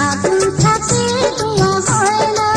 আগুন থাকে ধোঁয়া হয় না।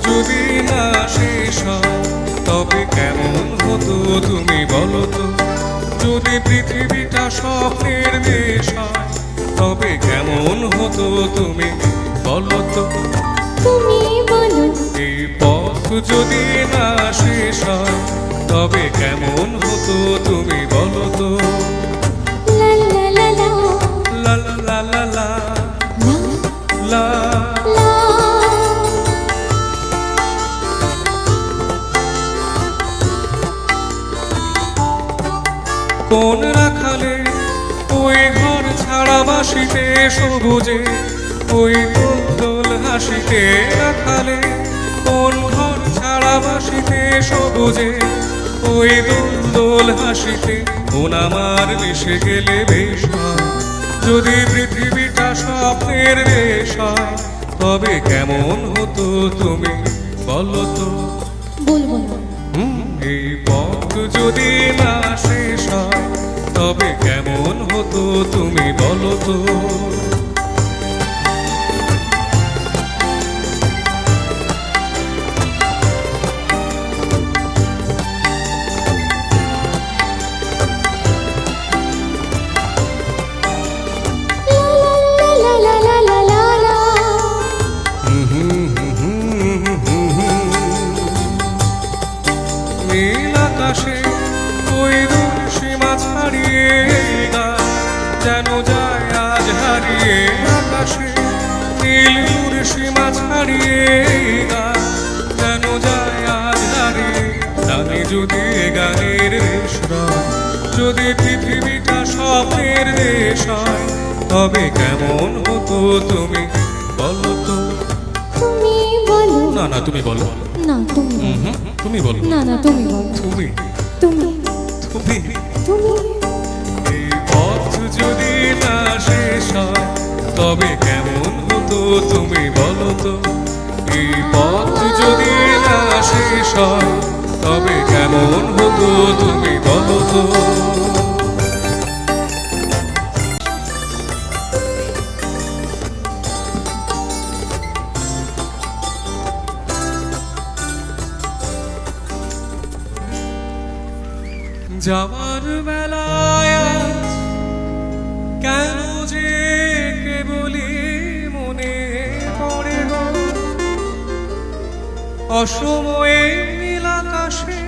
যদি না শেষ হয় তবে কেমন হতো তুমি বলো তো। যদি পৃথিবীটা স্বপ্নের দেশ হয় তবে কেমন হতো তুমি বলো তো। তুমি বলো এই পথ যদি না শেষ হয় তবে কেমন হতো তুমি বলো তো। লা লা লা লা লা লা লা লা লা লা। কোন রাখালে ওই ঘর ছাড়া বাসিতে সবুজে ওই দোল হাসিতে রাখালে। কোন ঘর ছাড়া বাসিতে সবুজে ওই দোল হাসিতে মন আমার মিশে গেলে বেশ হয়। যদি পৃথিবীটা স্বপ্নের দেশ হয় তবে কেমন হতো তুমি বলো তো। বলবো না। এই পথ যদি না শেষ হয় তবে কেমন হতো তুমি বলো তো। নীল আকাশে ওই দূর সীমা ছাড়িয়ে গান সীমা ছাড়িয়ে গান যেন যায় আজ হারিয়ে। জানি যদি এ গানের রেশ রয়, যদি পৃথিবীটা স্বপ্নের দেশ হয়, তবে কেমন হতো তুমি বলো তো। তুমি বলো। না না তুমি বলো। না তুমি বলো। তুমি বলো। না না তুমি বলো। তুমি তুমি তুমি তুমি এই পথ যদি না শেষ হয়, তবে কেমন হতো তুমি বলো তো। এই পথ যদি না শেষ হয়, তবে কেমন হতো তুমি বলো তো। যাওয়ার বেলায় আজ কেন যে কেবলই মনে পড়ে গো, অসময়ে নীল আকাশে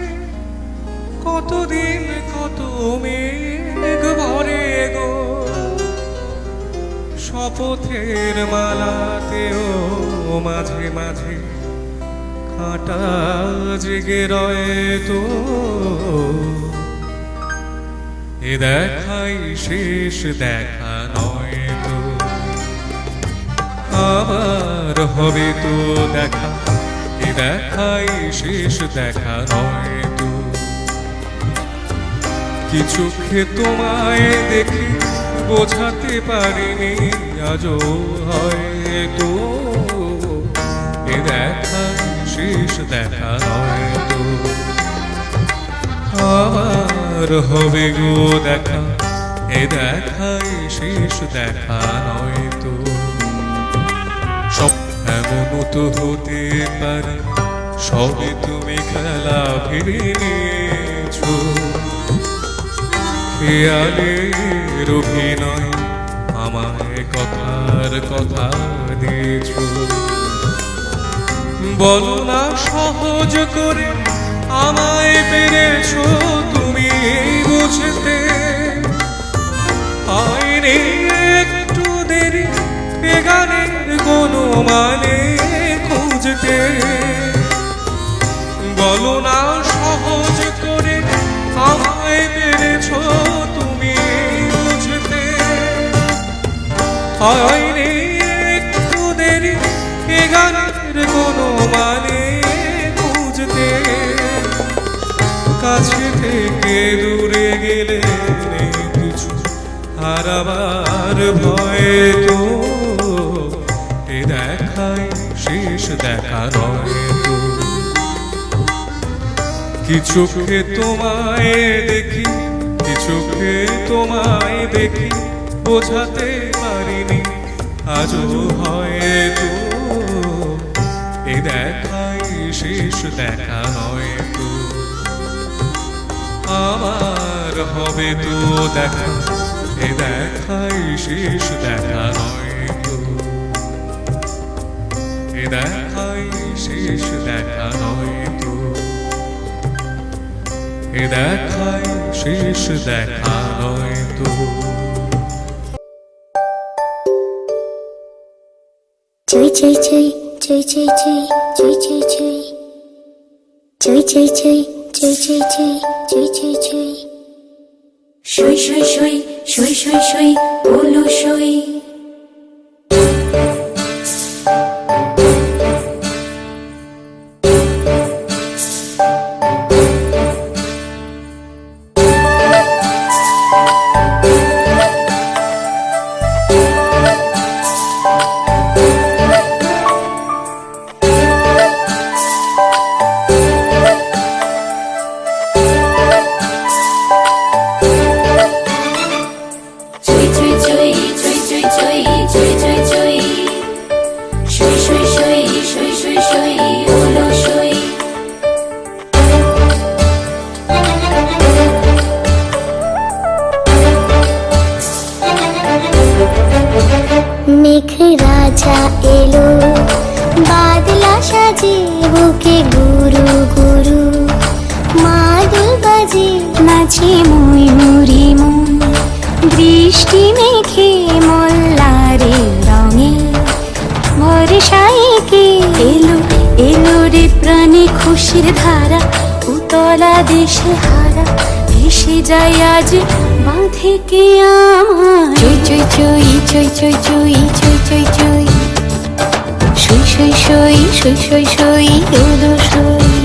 কতদিন কত মেঘ ভরে গো। শপথের মালাতেও মাঝে মাঝে কাঁটা জেগে রয়ে তো। এ দেখাই শেষ দেখা নয় তো, আবার হবে তো দেখা। এ দেখাই শেষ দেখা নয় তো। কিছু তোমায় দেখে বোঝাতে পারিনি আজও হয়তো। এ দেখাই শেষ দেখা নয় তো, আবার হবে গো দেখা। এ দেখাই শেষ দেখা নয় তো। সব এমন তো হতে পারে, সবে তুমি খেলা ফিরে নিয়েছো। খেয়ালের অভিনয় আমায় কথার কথা দিয়েছো। বলো না সহজ করে আমায় পেরেছো তুমি বুঝতে। হয়নি একটু দেরি এ গানের কোনো মানে খুঁজতে। বলো না সহজ করে আমায় পেরেছো তুমি বুঝতে। হয়নি একটু দেরি এ গানের কোনো মানে খুঁজতে। কাছে থেকে দূরে গেলে নেই কিছু হারাবার ভয় তো। এ দেখাই শেষ দেখা নয় তো। কিছুকে তোমায় দেখি, কিছুকে তোমায় দেখি বোঝাতে পারিনি আজও হয়তো। এ দেখাই শেষ দেখা নয় তো, আবার হবে তো দেখা। এ দেখাই শেষ দেখা নয় তো। এ দেখাই শেষ দেখা নয় তো। এ দেখাই শেষ দেখা নয় তো। চই চই চই চই চই চই চই চই চই চই চই চই চই চই চই চই চই। সই সই সই সই সই সই বলো সই। মেঘ রাজা এলো বাদলা সাজে বুকে গুরু গুরু মাদল বাজে নাচে ময়ূরী মন বৃষ্টি মেঘে মল্লারে রঙে ভরসায় কে এলো এলো রে প্রাণে খুশির ধারা উতলা দেশে হারা ভেসে যায় আজ বাঁধে কে আমার চই চই চই চই চই চই চই চই চই সই সই সই সই সই সই ওলো সই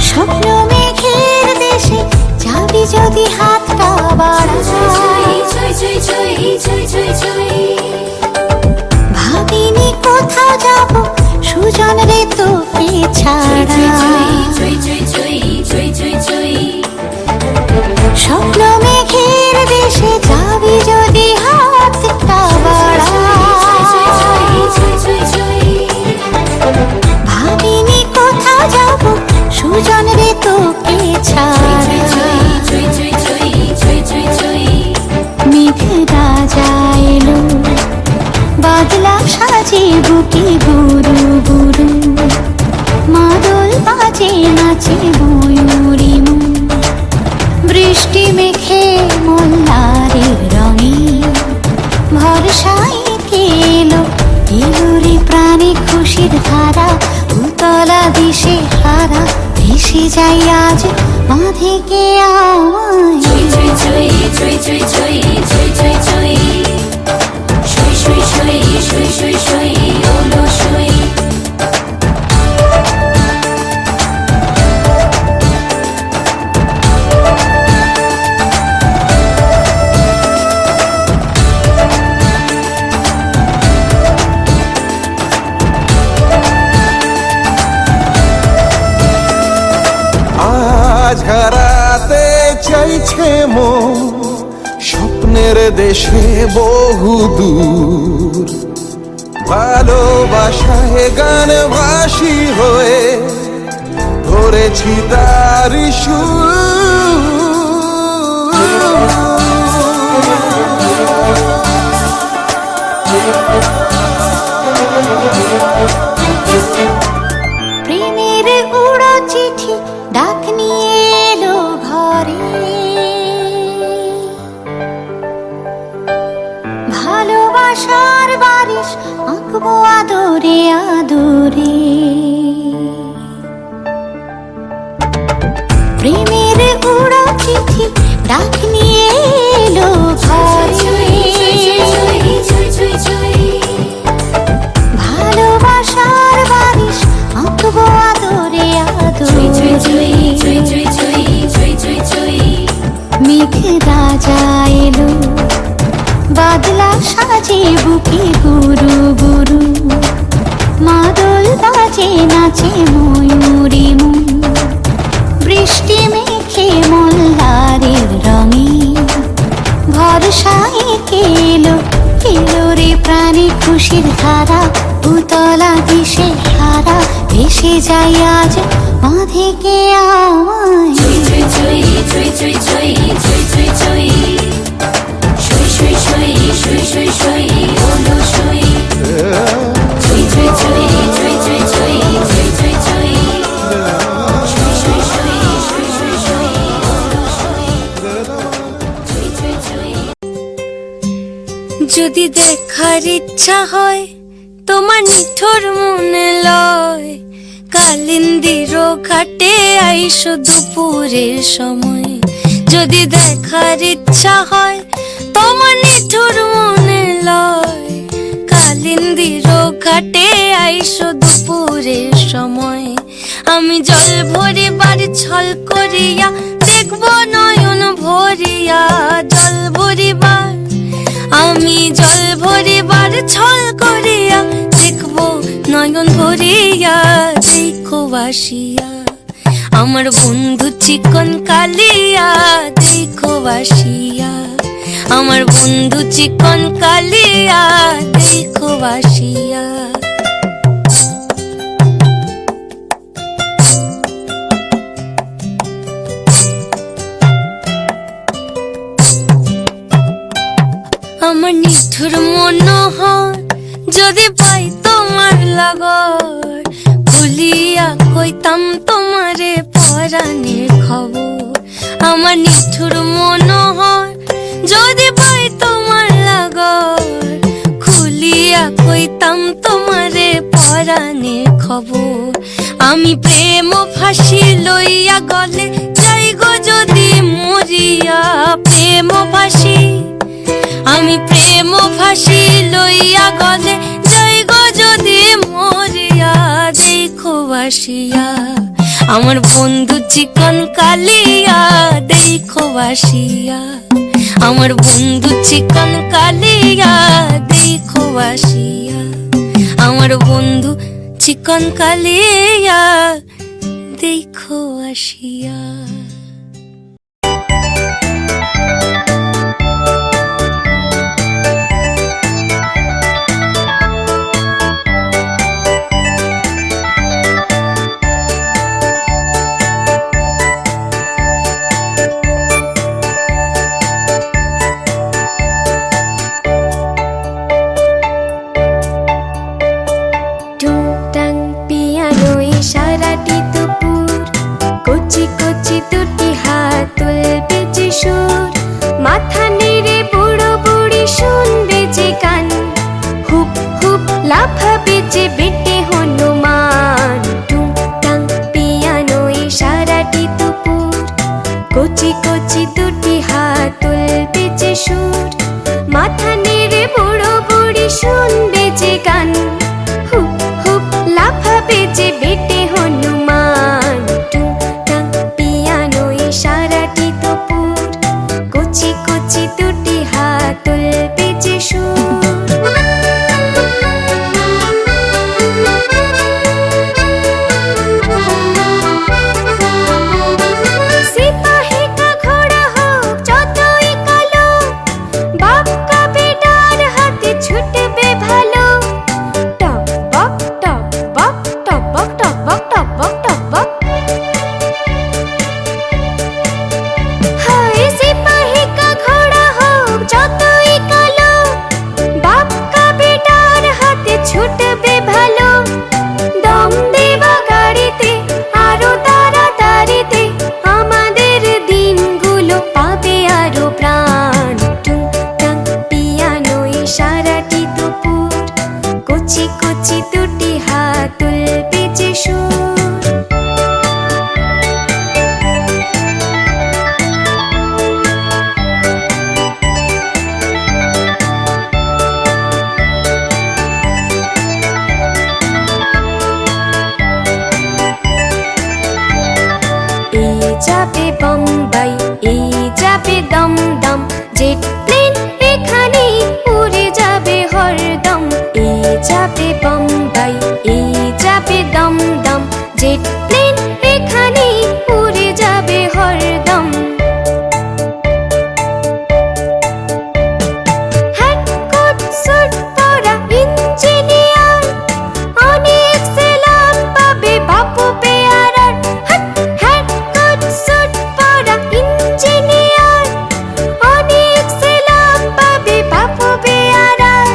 স্বপ্ন মেঘের দেশে যাবি যদি হাতটা বাড়াই ভাবিনি কোথাও যাব সুজন রে তোকে ছাড়া স্বপ্ন মেঘের দেশে যাবি যদি হাতটা বাড়াই ভাবিনি কোথাও যাব সুজন রে তোকে ছাড়া মেঘ রাজা এলো বাদলা সাজে বুকে গুরু গুরু মাদল বাজে নাচে ময়ূরী মন বৃষ্টি মেঘে মোল্লারের রঙে ভরসায় এলো এলো রে প্রাণে খুশির ধারা উতলা দিশে হারা ভেসে যাই আজ বাঁধে কে আজ হারাতে চাইছে মন স্বপ্নের দেশে বহু দূর ভালোবাসায় গান ভাসি হয়ে ধরেছি তার প্রেমের উড়ো চিঠি ডাক নিয়ে এলো ঘরে ভালোবাসার বারিশ আঁকবো আদরে আদরে প্রেমের উড়ো চিঠি ডাক নিয়ে এলো ঘরে ভালোবাসার বারিশ আঁকবো আদরে আদরে মেঘ রাজা এলো বাদলা সাজে বুকে গুরু গুরু মাদল বাজে নাচে ময়ূরী মন বৃষ্টি মেঘে মোল্লারের রঙে ভরসায় এলো এলো রে প্রাণে খুশির ধারা উতলা দিশে হারা ভেসে যাই আজ বাঁধে কে যদি দেখার ইচ্ছা হয় তোমার নিঠুর মনে লয় কালিন্দির ঘাটে আইসো দুপুরের সময় যদি দেখার ইচ্ছা হয় তোমার নিঠুর মনে লয় কালিন্দির ঘাটে আইসো দুপুরের সময় আমি জল ভরিবার ছল করিয়া দেখব নয়ন ভরিয়া জল ভরিবার আমি জল ভরিবার ছল করিয়া দেখব নয়ন ভরিয়া দেখো বাসিয়া আমার বন্ধু চিকন কালিয়া দেখো বাসিয়া, আমার বন্ধু চিকন কালিয়া দেখো বাসিয়া। আমার নিষ্ঠুর মনোহর যদি পাই তোমার লাগর, খুলিয়া কইতাম তোমারে পরাণের খবর। আমার নিষ্ঠুর মনোহর যদি পাই তোমার লাগর, খুলিয়া কইতাম তোমারে পরাণের খবর। আমি প্রেম ফাঁসি লইয়া গলে যাই গো যদি মরিয়া, প্রেম ফাঁসি আমি প্রেম ফাঁসি লইয়া গলে যাই গো যদি মরিয়া। দেখো বাসিয়া আমার বন্ধু চিকন কালিয়া দেখো বাসিয়া, আমার বন্ধু চিকন কালিয়া দেখো বাসিয়া, আমার বন্ধু চিকন কালিয়া দেখো আসিয়া। টুংটাং পিয়ানোয় সারাটি দুপুর, কচি কচি দুটি হাত তুলবে যে সুর, মাথা নেড়ে বুড়ো বুড়ি শুনবে যে গান, হুপ হুপ লাফাবে যে বেটে হনুমান। টুংটাং পিয়ানোয় সারাটি দুপুর, কচি কচি দুটি হাত তুলবে যে সুর, মাথা নেড়ে বুড়ো বুড়ি শুনবে যে গান, লাফাবে যে বেটে হনুমান। টুংটাং পিয়ানোয় সারাটি দুপুর, কচি কচি দুটি হাত তুলবে যে সুর। সিপাহি কা ঘোড়া হোক যতই কালো, বাপ কা বেটার হাতে ছুটবে ভালো। টক বক টক বক টক বক টক বক টক বক টক বক। হায় সিপাহি কা ঘোড়া হোক যতই কালো, বাপ কা বেটার হাতে ছুটবে ভালো। দম দেবা গাড়িতে আরো তাড়াতাড়িতে, আমাদের দিনগুলো পাবে আরো প্রাণ। টুংটাং পিয়ানোয় সারাটি দুপুর, কচি কচি দুটি হাত তুলবে যে সুর। এই যাবে বোম্বাই, এই যাবে দমদম, জেট প্লেন এখানেই উড়ে যাবে হরদম। এই যাবে বোম্বাই, এই যাবে দমদম, জেট প্লেন এখানেই উড়ে যাবে হরদম। হ্যাট কোট স্যুট পরা ইঞ্জিনিয়ার, অনেক সেলাম পাবে বাপু পেয়ারার। হ্যাট কোট স্যুট পরা ইঞ্জিনিয়ার, অনেক সেলাম পাবে বাপু পেয়ারার।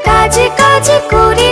কাজ কাজ করে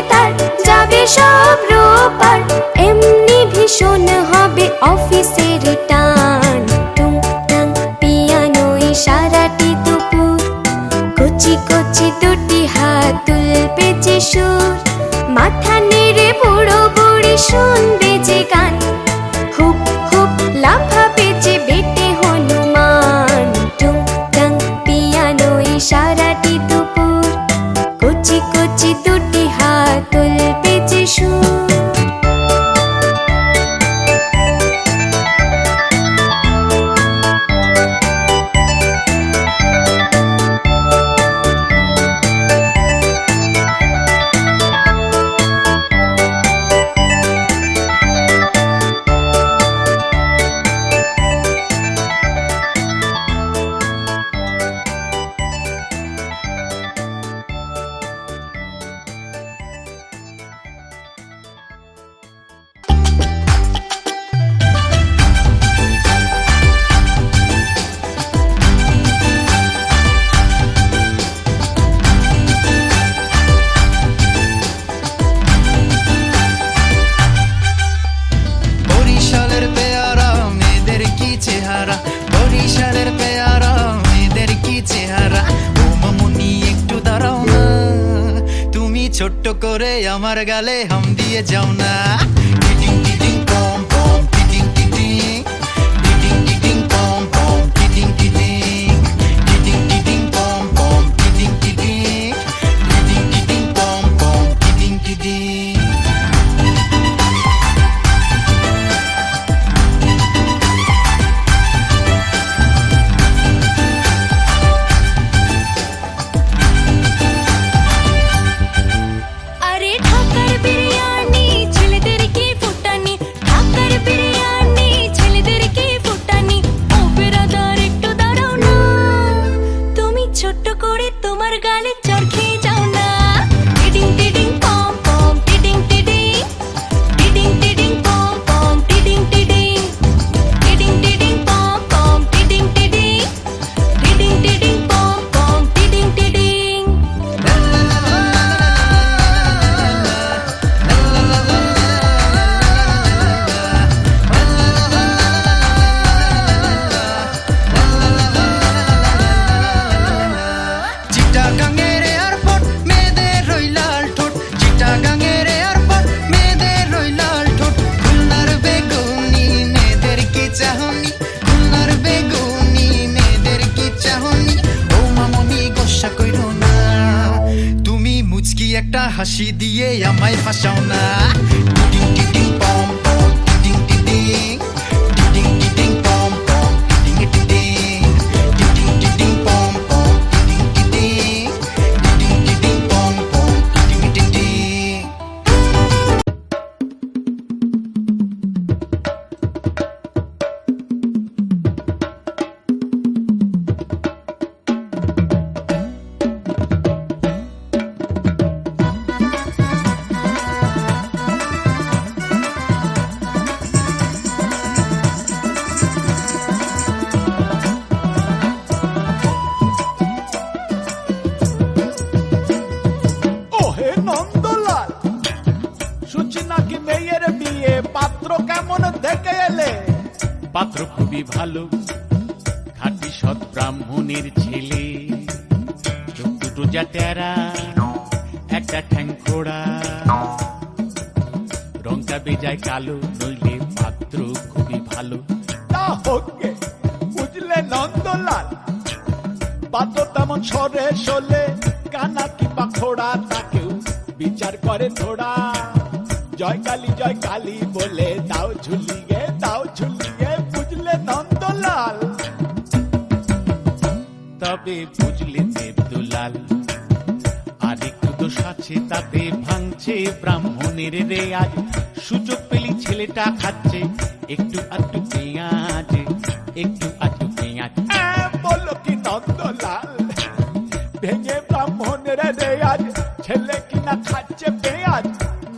করে আমার গালে হাম দিয়ে যাও না। টিটিং টিটিং পম পম টিটিং টিটিং, টিটিং টিটিং পম পম টিটিং টিটিং, টিটিং টিটিং পম পম টিটিং টিটিং, টিটিং টিটিং পম পম টিটিং টিটিং। আরে ঢাকার বিরিয়ানি ছেলেদের কি ফুটানি, ঢাকার বিরিয়ানি ছেলেদের কি ফুটানি। ও বেরাদার একটু দাঁড়াও না, তুমি ছোট্ট করে তোমার গালে চড় খেয়ে যাও না। টিডিং টিডিং পম পম টিডিং টিডিং, টিডিং টিডিং পম পম টিডিং টিডিং, টিডিং টিডিং পম পম টিডিং টিডিং, টিডিং টিডিং পম পম টিডিং টিডিং। চিটাগাঙের এয়ারপোর্ট মেয়েদের রই লাল ঠোঁট, চিটাগাঙের এয়ারপোর্ট মেয়েদের রই লাল ঠোঁট। খুলনার বেগুনি মেয়েদের কি চাহনি, খুলনার বেগুনি মেয়েদের কি চাহনি। ও মামনি গোসা কইরো না, তুমি মুচকি একটা হাসি দিয়ে আমায় ফাঁসাও না। টিটিং টিটিং পম পম টিটিং টিটিং, টিটিং টিটিং পম পম টিটিং টিটিং, টিটিং টিটিং পম পম টিটিং টিটিং, টিটিং টিটিং পম পম টিটিং টিটিং। ওহে নন্দলাল, শুনছি নাকি মেয়ের বিয়ে, পাত্র কেমন দেখে এলে? পাত্র খুবই ভালো, খাঁটি সৎ ব্রাহ্মণের ছেলে। চোখ দুটো যা টেরা, একটা ঠ্যাং খোড়া, রংটা বেজায় কালো, নইলে পাত্র খুবই ভালো। তা হোক গে, বুঝলে নন্দলাল, পাত্র তেমন সরে সলে, কানা কিংবা খোড়া তাকেও বিচার করে থোড়া। জয় কালী বলে দাও ঝুলিয়ে, দাও ঝুলিয়ে, বুঝলে নন্দলাল। তবে বুঝলে দেবদুলাল, আর একটু দোষ আছে তাতে, ভাঙছে ব্রাহ্মণের রেয়াজ। সুযোগ পেলি ছেলেটা খাচ্ছে একটু আধটু পেঁয়াজ, একটু আধটু পেঁয়াজ। বলো কি নন্দলাল, ভেঙে ব্রাহ্মণের রেয়াজ, ছেলে কিনা খাচ্ছে পেঁয়াজ।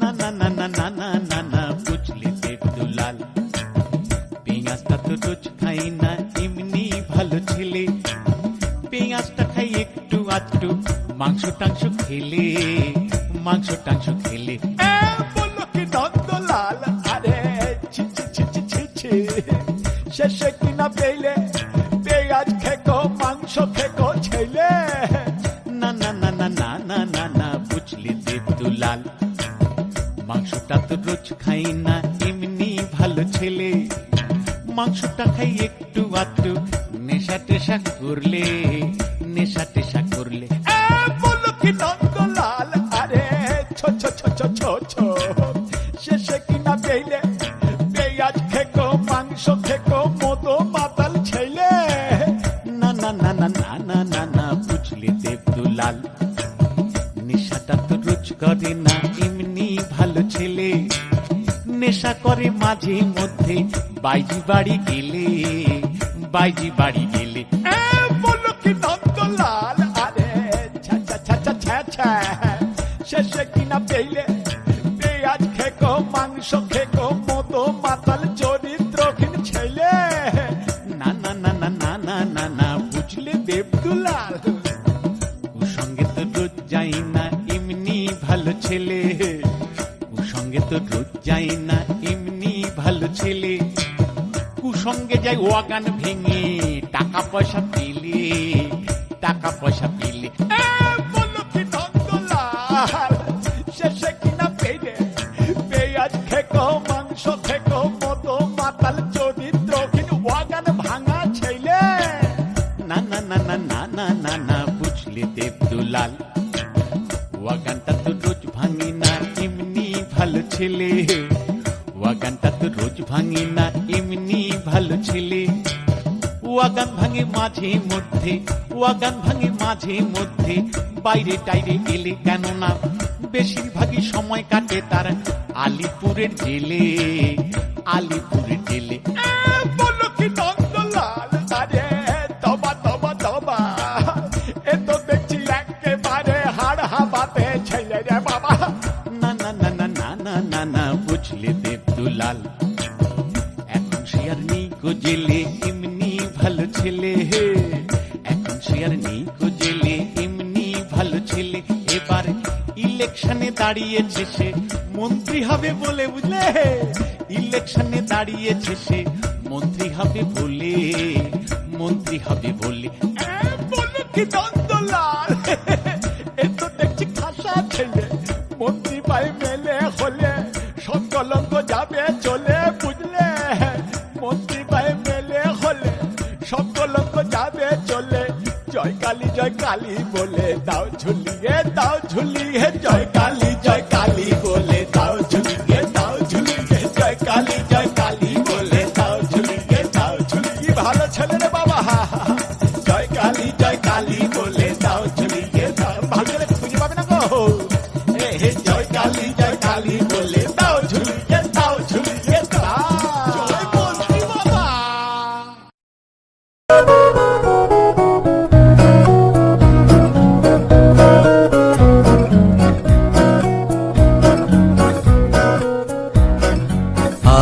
না না না না না না না না, বুঝলি দেবদুলাল, পেঁয়াজটা তো রোজ খাই না, এমনি ভালো ছেলে। পেঁয়াজটা খাই একটু আধটু, মাংস টাংস খেলে, মাংস টাংস খেলে। বলো কি নন্দলাল, আরে ছি ছি ছি ছি ছি ছি, শেষে কিনা পেলে পেঁয়াজ খেকো, মাংস খেকো ছেলে। না না না না না না না না, বুঝলি দেবদুলাল, মাংসটা তো রোজ খাই না, এমনি ভালো ছেলে। মাংসটা খাই একটু আধটু, নেশা টেশা করলে, নেশা টেশা করলে। বলো কি নন্দলাল, আরে ছো ছো ছো ছো ছো ছো, শেষে কিনা পেলে পেঁয়াজ খেকো, মাংস খেকো, মতো মাতাল ছেলে। না না না না না না না না, বুঝলি দেবদুলাল, নেশাটা তো রোজ করে না, এমনি ভালো ছেলে। নেশা করে মাঝে মধ্যে, বাইজি বাড়ি গেলে, বাইজি বাড়ি গেলে। বলো কি নন্দলাল, আরে ছা ছা ছা ছা ছা ছা, শেষে কিনা পেলে পেঁয়াজ খেকো, মাংস খেকো, মতো মাতাল চরিত্রহীন ছেলে। না না না না না না না না, বুঝলে দেবদুলাল, ওর সঙ্গে তো রোজ যাই না, এমনি ভালো ছেলে। ওর সঙ্গে তো রোজ যাই না, এমনি ভালো ছেলে। কুসঙ্গে যাই ওয়াগান ভেঙে, টাকা পয়সা পেলে, টাকা পয়সা পেলে। বলো কি নন্দলাল, শেষ দুলাল। ওয়াগানটা তো রোজ ভাঙি না এমনি ভালো ছেলে, ওয়াগানটা তো রোজ ভাঙি না এমনি ভালো ছেলে। ওয়াগান ভাঙে মাঝে মধ্যে, ওয়াগান ভাঙে মাঝে মধ্যে, বাইরে টাইরে গেলে কেন না বেশিরভাগই সময় কাটে তার আলিপুরের জেলে, আলিপুরের জেলে। বলো কি নন্দলাল, আরে তবা তবা তবা, এ তো দেখছি একেবারে হাড় হাবাতে ছেলে রে বাবা। না না না না না না না না বুঝলে দেব দুলাল, এখন সে আর নেই গো জেলে এমনি ভালো ছেলে, এখন সে আর নেই গো জেলে এমনি ভালো ছেলে। এবার ইলেকশনে দাঁড়িয়েছে সে মন্ত্রী হবে বলে, বুঝলে, ইলেকশনে দাঁড়িয়েছে সে মন্ত্রী হবে বলে, মন্ত্রী হবে বলে। বলো কি নন্দলাল, এ তো দেখছি খাসা ছেলে, মন্ত্রী পাই মেলে হলে সকলঙ্গ যাবে চলে, বুঝলে, মন্ত্রী পাই মেলে হলে সকলঙ্গ যাবে চলে। জয় কালী বলে দাও ঝুলিয়ে, দাও ঝুলিয়ে, জয় কালী বলে দাও ঝুলিয়ে, দাও ঝুলিয়ে, জয় কালী বলে দাও ঝুলিয়ে, দাও ঝুলিয়ে। ভালো ছেলে রে বাবা, জয় কালী বলে দাও ঝুলিয়ে, দাও। ভালো ছেলে খুঁজে পাবে না গো, জয় কালী বলে দাও ঝুলিয়ে, দাও ঝুলিয়ে, দাও। জয় মন্ত্রী বাবা।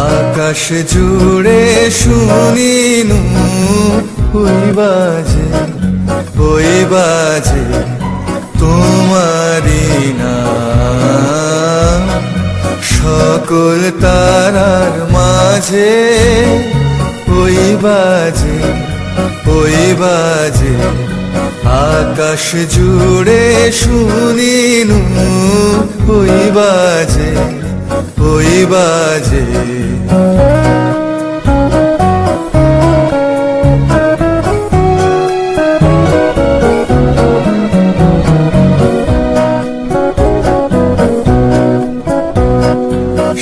আকাশ জুড়ে শুনিনু ওই বাজে তোমারি নাম, সকল তারার মাঝে ওই বাজে। আকাশ জুড়ে শুনিনু ওই বাজে।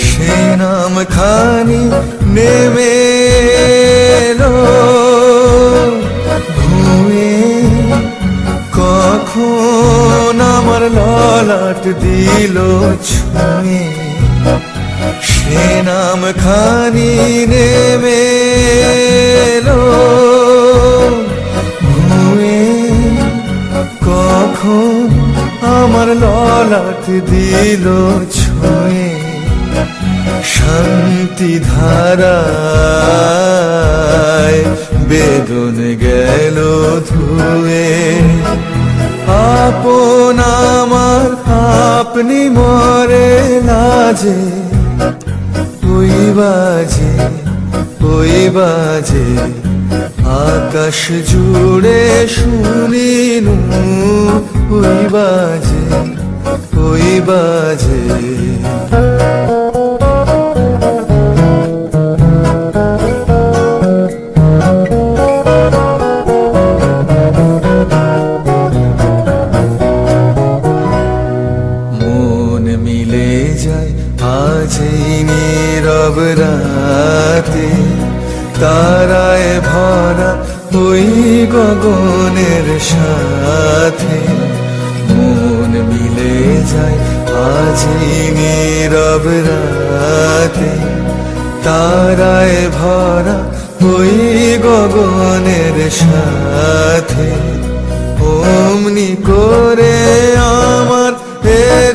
সে নাম খানি নেমে এলো ঘুমে, কখন আমার ললাট দিল ছুঁয়ে। সে নাম খানি নেমে এলো ঘুমে, কখন আমার ললাট দিল ছুঁয়ে। শান্তি ধারায় বেদন গেল ধুয়ে, আপন আমার আপনি মরে লাজে। ওই বাজে আকাশ জুড়ে শুনিনু ওই বাজে। মন মিলে যায় আজ এই নীরব রাতে, তারায় ভরা ওই গগনের সাথে। মন মিলে যায় আজ এই নীরব রাতে, তারায় ভরা ওই গগনের সাথে। অমনি করে আমার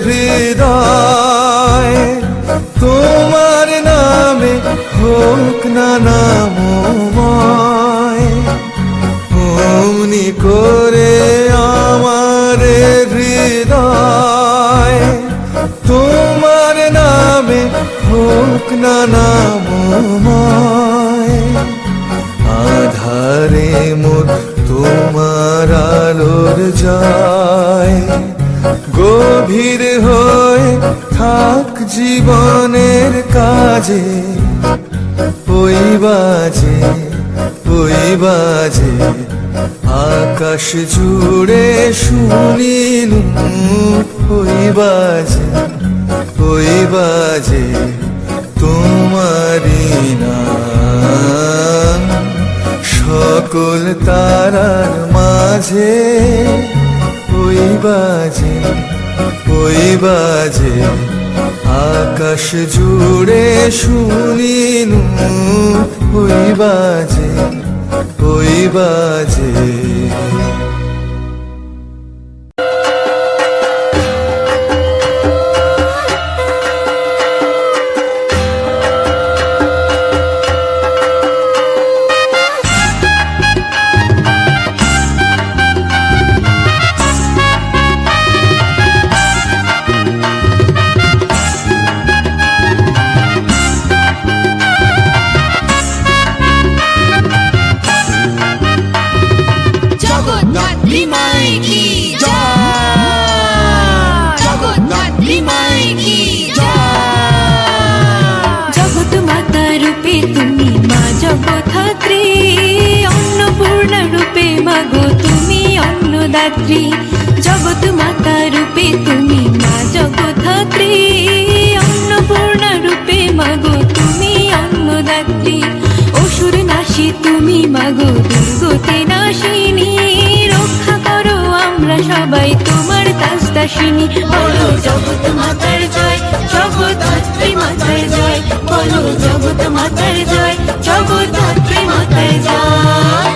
হৃদয় তোমার নামে হোক না নামময়। অমনি করে আমার হৃদয় তোমার নামে হোক না নামময়। আধারে মোর তোমার আলোর যায়, গভীর হয়ে থাক জীবনের কাজে। ওই বাজে আকাশ জুড়ে শুনিনু ওই বাজে তোমারি নাম। সকল তারার মাঝে ওই বাজে আকাশ জুড়ে শুনিনু ওই বাজে জগদ্ধাত্রী মাই কি জয়, জগদ্ধাত্রী মাই কি জয়। জগৎ মাতা রূপে তুমি মা জগদ্ধাত্রী, অন্নপূর্ণা রূপে মাগো তুমি অন্নদাত্রী। জগৎ মাতা রূপে তুমি মা জগদ্ধাত্রী, অন্নপূর্ণা রূপে মাগো তুমি অন্নদাত্রী। অসুর নাশী তুমি মাগো দুর্গতি নাশিনী, রক্ষা করো আমরা সবাই তোমার দাসদাসিনী। বলো জগৎ মাতার জয়, জগদ্ধাত্রী মাতার জয়, বলো জগৎ মাতার জয়, জগদ্ধাত্রী মাতার জয়।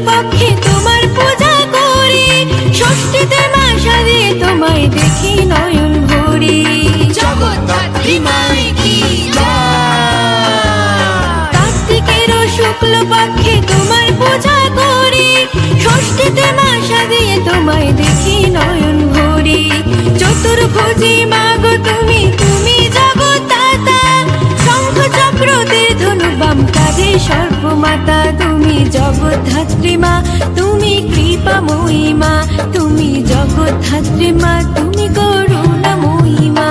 পক্ষে তোমার পূজা করি, ষষ্ঠীতে মা সাজিয়ে তোমায় দেখি নয়ন ভরি। জগদ্ধাত্রী মাই কি জয়। কার্তিকের শুক্ল পক্ষে তোমার পূজা করি, ষষ্ঠীতে মা সাজিয়ে তোমায় দেখি নয়ন ভরি। চতুর্ভুজী মাগো তুমি, তুমি জগৎদাতা, শঙ্খ চক্র তীর ধনু বাম কাঁধে সর্বমাতা। তুমি জগদ্ধাত্রী মা, তুমি কৃপাময়ী মা, তুমি জগদ্ধাত্রী মা, তুমি করুণাময়ী মা।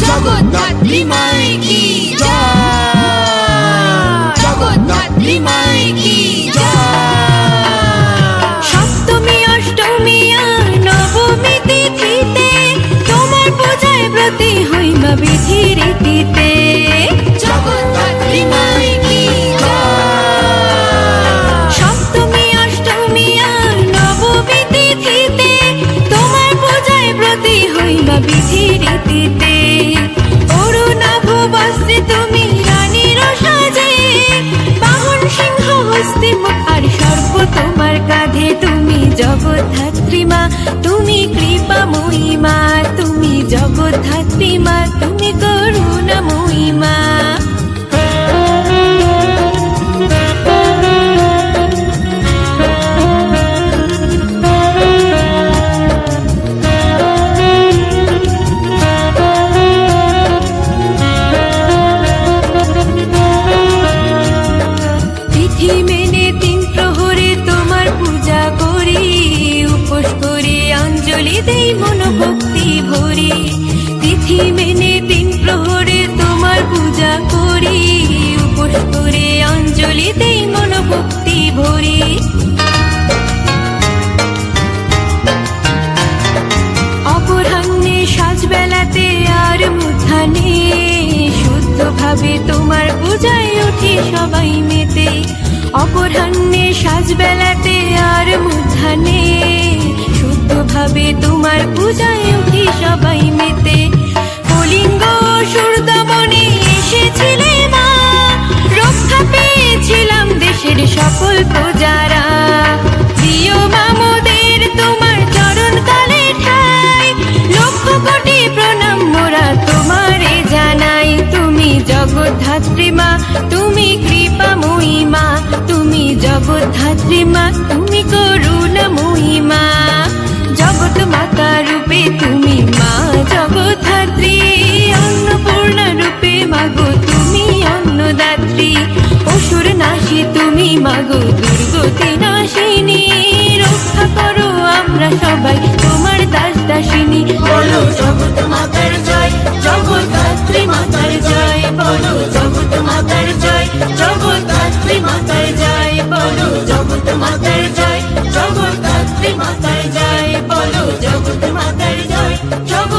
জগদ্ধাত্রী মাই কি জয়, জগদ্ধাত্রী মাই কি জয়। সপ্তমী অষ্টমী আর নবমী তিথিতে তোমার পূজায় ব্রতী হই মা বিধি রীতিতে। জগদ্ধাত্রী মাই কি জয়। সপ্তমী অষ্টমী আর নবমী তিথিতে তোমার পূজায় ব্রতী হই মা বিধি রীতিতে। অরুণাভ বস্ত্রে তুমি রানীর সাজে, বাহন সিংহ হস্তি মুখ আর সর্প তোমার কাঁধে। তুমি জগদ্ধাত্রী মা, তুমি কৃপাময়ী মা, তুমি জগদ্ধাত্রী মা, তুমি করুণাময়ী মা। তিথি মেনে তিন প্রহরে তোমার পূজা করি, উপোস করে অঞ্জলি দেই মনোভক্তি ভরি। তিথি মেনে তিন প্রহরে তোমার পূজা করি, উপোস করে অঞ্জলি দেই মনোভক্তি ভরি। অপরাহ্নে সাজবেলাতে আর মধ্যাহ্নে শুদ্ধভাবে তোমার পূজায় উঠি বেলাতে আর মূর্ধন্যে শুদ্ধভাবে তোমার পূজায় উঠি সবাই মেতে। কলিঙ্গ সুরদমনে এসেছিলে মা, রক্ষা পেয়েছিলাম দেশের সকল প্রজারা। প্রিয় মামুদের তোমার চরণ তলে ঠাই, লক্ষ কোটি প্রণাম মোরা তোমারে জানাই। তুমি জগদ্ধাত্রী মা, তুমি কৃপাময়ী মা, তুমি জগদ্ধাত্রী মা, তুমি করুণাময়ী মা। জগৎ মাতা রূপে তুমি মা জগদ্ধাত্রী, অন্নপূর্ণা রূপে মাগো তুমি অন্নদাত্রী। অসুর নাশী তুমি মাগো দুর্গতি নাশিনী, রক্ষা করো আমরা সবাই তোমার দাস দাসিনী। বলো জগৎ মাতার জয়, জগদ্ধাত্রী মাতার জয়, বলো জগৎ মাতার জয়, জগদ্ধাত্রী মাতার জয়, বলো জগৎ মাতার জয়, জগদ্ধাত্রী মাতার জয়, বলো জগৎ মাতার জয়, জগৎ